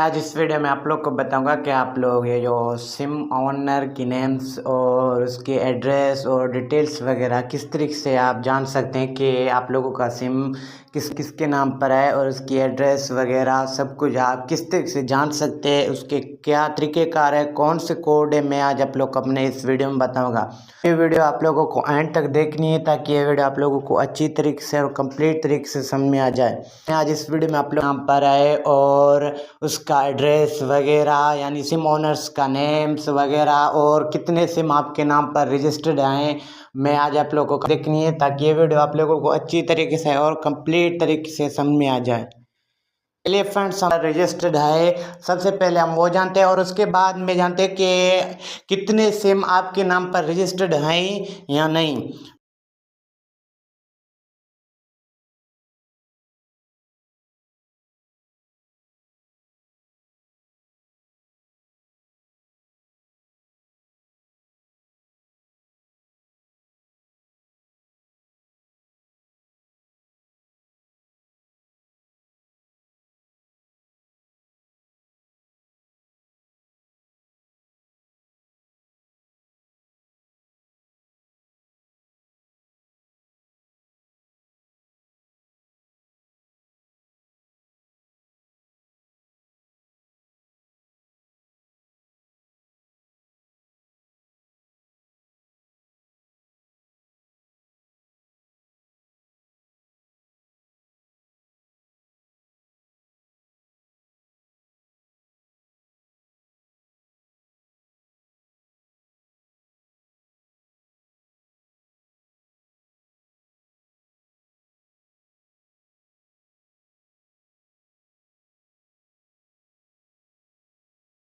आज इस वीडियो में आप लोग को बताऊंगा कि आप लोग ये जो सिम ओनर की नेम्स और उसके एड्रेस और डिटेल्स वगैरह किस तरीके से आप जान सकते हैं कि आप लोगों का सिम किसके नाम पर है और उसकी एड्रेस वगैरह सब कुछ आप किस तरीके से जान सकते हैं। उसके क्या तरीक़ेकार है, कौन से कोड है, मैं आज आप लोग को अपने इस वीडियो में बताऊँगा। ये वीडियो आप लोगों को एंड तक देखनी है ताकि ये वीडियो आप लोगों को अच्छी तरीके से और कंप्लीट तरीके से समझ में आ जाए। मैं आज इस वीडियो में आप लोग नाम पर आए और उसका एड्रेस वगैरह यानी सिम ओनर्स का नेम्स वगैरह और कितने सिम आपके नाम पर रजिस्टर्ड हैं, मैं आज आप लोगों को देखनी है ताकि ये वीडियो आप लोगों को अच्छी तरीके से और कंप्लीट तरीके से समझ में आ जाए। चलिए फ्रेंड्स, हम रजिस्टर्ड है सबसे पहले हम वो जानते हैं और उसके बाद में जानते हैं कि कितने सिम आपके नाम पर रजिस्टर्ड हैं या नहीं।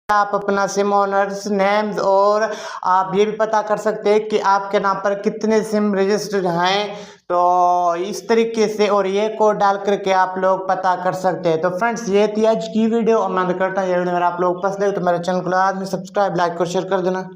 आप अपना सिम ओनर्स नेम्स और आप ये भी पता कर सकते हैं कि आपके नाम पर कितने सिम रजिस्टर्ड हैं। तो इस तरीके से और ये कोड डाल करके आप लोग पता कर सकते हैं। तो फ्रेंड्स, ये थी आज की वीडियो। मैं करता हूँ ये वीडियो अगर आप लोग पसंद है तो मेरे चैनल को लाजमी सब्सक्राइब, लाइक और शेयर कर देना।